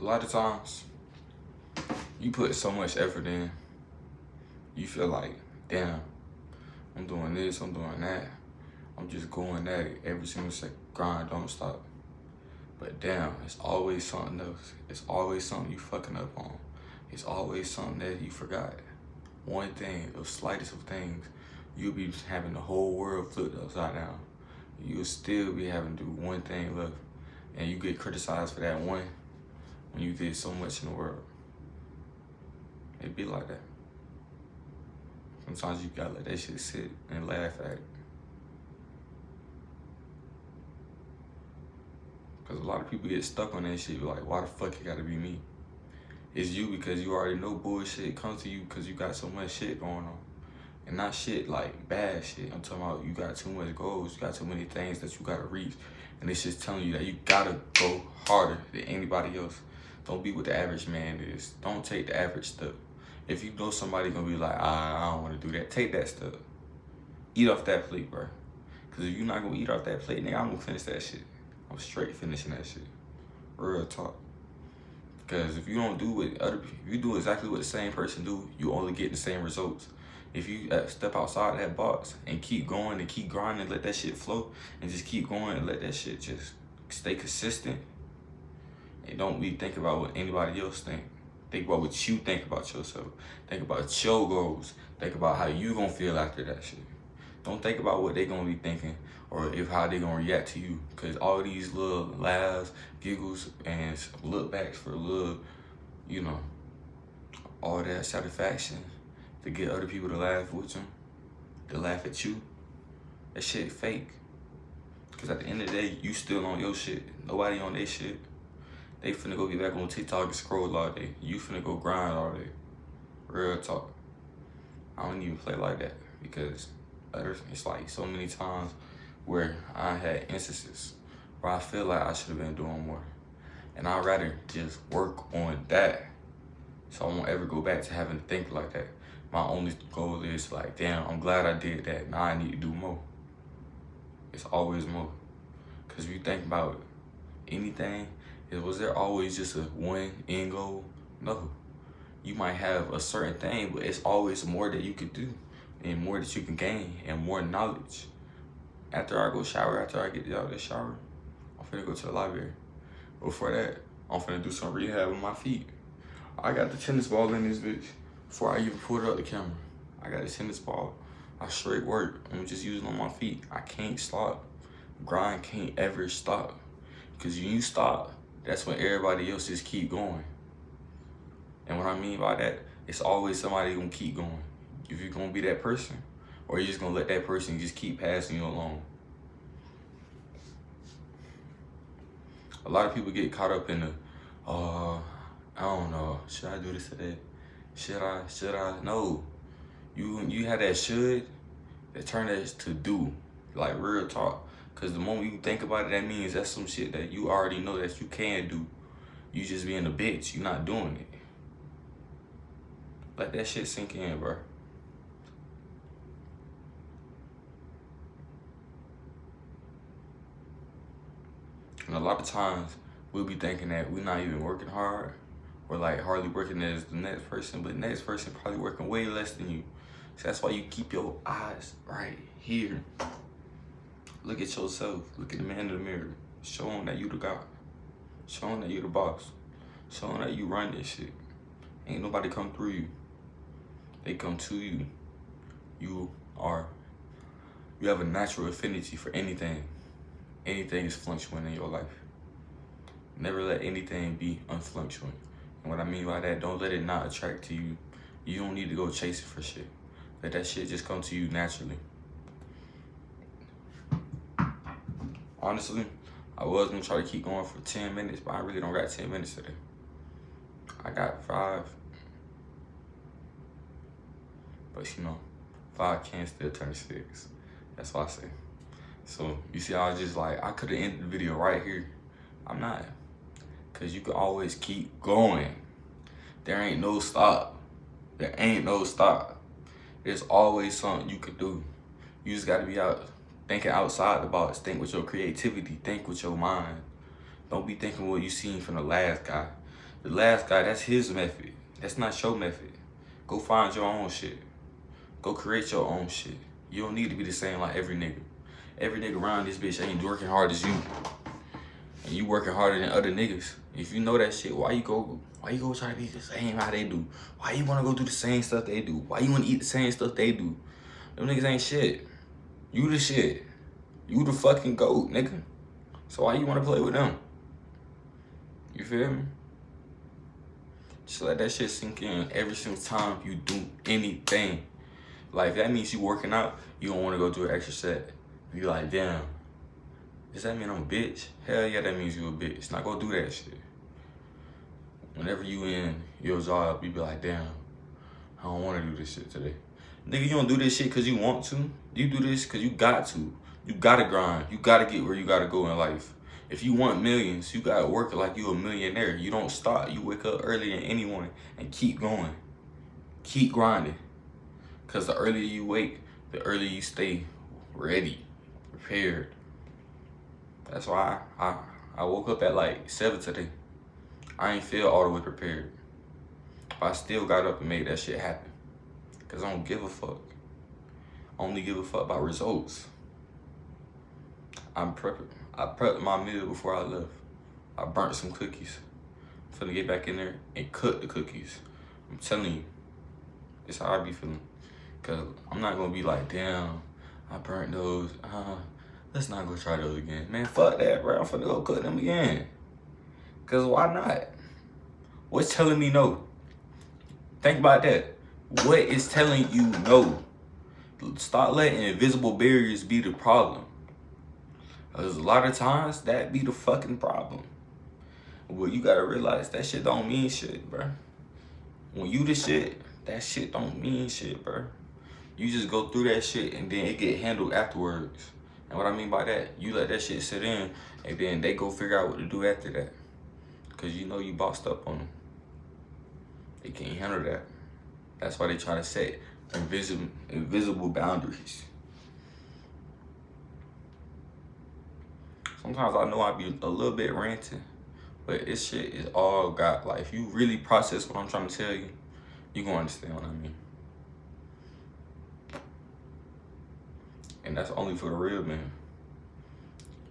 A lot of times, you put so much effort in, you feel like, damn, I'm doing this, I'm doing that. I'm just going at it every single second. Grind, don't stop. But damn, it's always something else. It's always something you fucking up on. It's always something that you forgot. One thing, the slightest of things, you'll be having the whole world flipped upside down. You'll still be having to do one thing left. And you get criticized for that one when you did so much in the world. It be like that. Sometimes you gotta let that shit sit and laugh at it. Cause a lot of people get stuck on that shit, like, why the fuck it gotta be me? It's you because you already know bullshit comes to you because you got so much shit going on. And not shit like bad shit. I'm talking about you got too much goals, you got too many things that you gotta reach. And it's just telling you that you gotta go harder than anybody else. Don't be what the average man is. Don't take the average step. If you know somebody gonna be like, I don't wanna do that, take that step. Eat off that plate, bro. Cause if you're not gonna eat off that plate, nigga, I'm gonna finish that shit. I'm straight finishing that shit. Real talk. Because if you don't do what other people, if you do exactly what the same person do, you only get the same results. If you step outside that box and keep going and keep grinding, let that shit flow, and just keep going and let that shit just stay consistent, and don't be thinking about what anybody else think. Think about what you think about yourself. Think about your goals. Think about how you gonna feel after that shit. Don't think about what they gonna be thinking or how they gonna react to you. Cause all these little laughs, giggles, and look backs for little, you know, all that satisfaction to get other people to laugh with them, to laugh at you, that shit fake. Cause at the end of the day, you still on your shit. Nobody on their shit. They finna go get back on TikTok and scroll all day. You finna go grind all day. Real talk. I don't even play like that because it's like so many times where I had instances where I feel like I should have been doing more. And I'd rather just work on that so I won't ever go back to having to think like that. My only goal is like, damn, I'm glad I did that. Now I need to do more. It's always more. Cause if you think about anything, was there always just a one end goal? No. You might have a certain thing, but it's always more that you could do and more that you can gain and more knowledge. After I go shower, after I get out of the shower, I'm finna go to the library. Before that, I'm finna do some rehab with my feet. I got the tennis ball in this bitch before I even pulled up the camera. I got a tennis ball. I straight work. I'm just using on my feet. I can't stop. Grind can't ever stop. Cause when you stop, that's when everybody else just keep going. And what I mean by that, it's always somebody gonna keep going. If you're gonna be that person, or you're just gonna let that person just keep passing you along. A lot of people get caught up in the, I don't know, should I do this today? Should I? No. You had that should, that turn that to do, like real talk. Cause the moment you think about it, that means that's some shit that you already know that you can do. You just being a bitch, you're not doing it. Let that shit sink in, bro. And a lot of times, we'll be thinking that we're not even working hard, or like hardly working as the next person, but the next person probably working way less than you. So that's why you keep your eyes right here. Look at yourself. Look at the man in the mirror. Show him that you the God. Show him that you the boss. Show him that you run this shit. Ain't nobody come through you. They come to you. You have a natural affinity for anything. Anything is fluctuating in your life. Never let anything be unfluctuating. And what I mean by that, don't let it not attract to you. You don't need to go chasing for shit. Let that shit just come to you naturally. Honestly, I was gonna try to keep going for 10 minutes, but I really don't got 10 minutes today. I got 5. But you know, 5 can still turn 6. That's what I say. So you see, I was just like, I could have ended the video right here. I'm not. Cause you can always keep going. There ain't no stop. There ain't no stop. There's always something you could do. You just gotta be out thinking outside the box. Think with your creativity. Think with your mind. Don't be thinking what you seen from the last guy. The last guy, that's his method. That's not your method. Go find your own shit. Go create your own shit. You don't need to be the same like every nigga. Every nigga around this bitch ain't working hard as you. And you working harder than other niggas. If you know that shit, why you go try to be the same how they do? Why you wanna go do the same stuff they do? Why you wanna eat the same stuff they do? Them niggas ain't shit. You the shit. You the fucking GOAT, nigga. So why you wanna play with them? You feel me? Just let that shit sink in every single time you do anything. Like, if that means you working out, you don't wanna go do an extra set. You like, damn, does that mean I'm a bitch? Hell yeah, that means you a bitch. Not go do that shit. Whenever you in your job, you be like, damn, I don't wanna do this shit today. Nigga, you don't do this shit cause you want to. You do this cause you got to. You gotta grind. You gotta get where you gotta go in life. If you want millions, you gotta work like you a millionaire. You don't stop. You wake up earlier than any morning and keep going. Keep grinding. Cause the earlier you wake, the earlier you stay ready, prepared. That's why I woke up at like 7 today. I ain't feel all the way prepared. But I still got up and made that shit happen. Cause I don't give a fuck. I only give a fuck about results. I'm prepping. I prepped my meal before I left. I burnt some cookies. I'm finna get back in there and cook the cookies. I'm telling you, it's how I be feeling. Cause I'm not gonna be like, damn, I burnt those. Let's not go try those again. Man, fuck that, bro. I'm finna go cook them again. Cause why not? What's telling me no? Think about that. What is telling you no? Stop letting invisible barriers be the problem. Cause a lot of times that be the fucking problem. Well, you gotta realize that shit don't mean shit, bro. When you the shit, that shit don't mean shit, bro. You just go through that shit and then it get handled afterwards. And what I mean by that, you let that shit sit in and then they go figure out what to do after that. Cause you know you bossed up on them. They can't handle that. That's why they try to set invisible boundaries. Sometimes I know I be a little bit ranting, but this shit is all got, like, if you really process what I'm trying to tell you, you gonna understand what I mean. And that's only for the real man.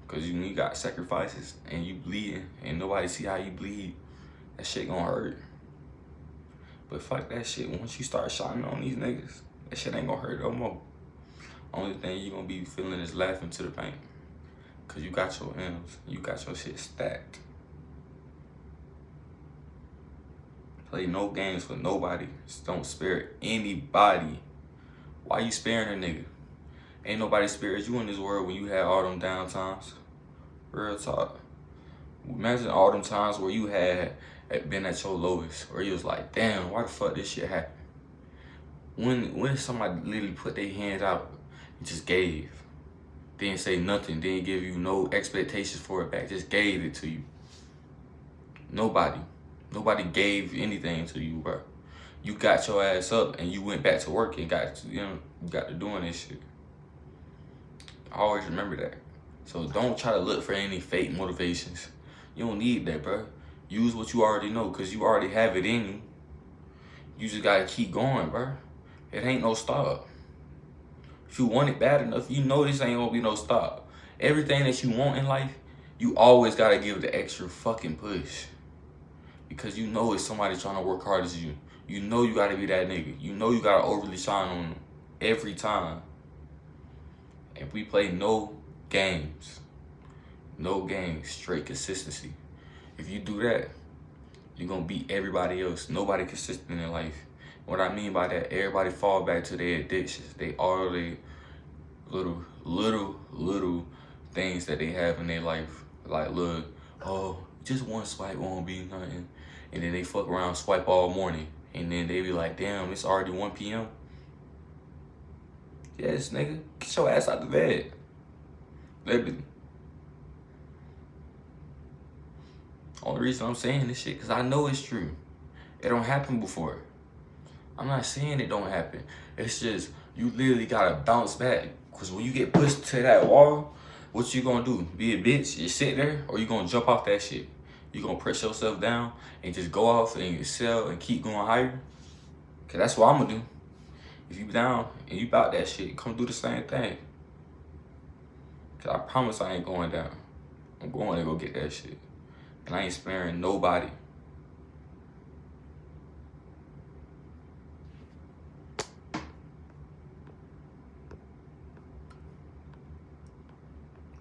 Cause you got sacrifices and you bleeding and nobody see how you bleed, that shit gonna hurt. But fuck that shit, once you start shining on these niggas, that shit ain't gonna hurt no more. Only thing you gonna be feeling is laughing to the bank. Cause you got your M's, you got your shit stacked. Play no games with nobody. Just don't spare anybody. Why you sparing a nigga? Ain't nobody spares you in this world when you had all them down times. Real talk. Imagine all them times where you had been at your lowest, where you was like, damn, why the fuck this shit happened? When somebody literally put their hands out and just gave, didn't say nothing, didn't give you no expectations for it back, just gave it to you. Nobody gave anything to you, bro. You got your ass up and you went back to work and got to doing this shit. I always remember that. So don't try to look for any fake motivations. You don't need that, bro. Use what you already know, cause you already have it in you. You just gotta keep going, bro. It ain't no stop. If you want it bad enough, you know this ain't gonna be no stop. Everything that you want in life, you always gotta give the extra fucking push. Because you know it's somebody trying to work hard as you. You know you gotta be that nigga. You know you gotta overly shine on them every time. And we play no games. No games, straight consistency. If you do that, you're gonna beat everybody else. Nobody consistent in life. What I mean by that, everybody fall back to their addictions. They all the little things that they have in their life. Like, look, oh, just one swipe won't be nothing. And then they fuck around, swipe all morning. And then they be like, damn, it's already 1 p.m. Yes, nigga, get your ass out the bed. Literally. Only reason I'm saying this shit, because I know it's true. It don't happen before. I'm not saying it don't happen. It's just, you literally gotta bounce back. Because when you get pushed to that wall, what you gonna do? Be a bitch, just sit there, or you gonna jump off that shit? You gonna press yourself down and just go off and excel and keep going higher? Cause that's what I'm gonna do. If you down and you about that shit, come do the same thing. Cause I promise I ain't going down. I'm going to go get that shit. And I ain't sparing nobody.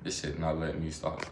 This shit not letting me stop.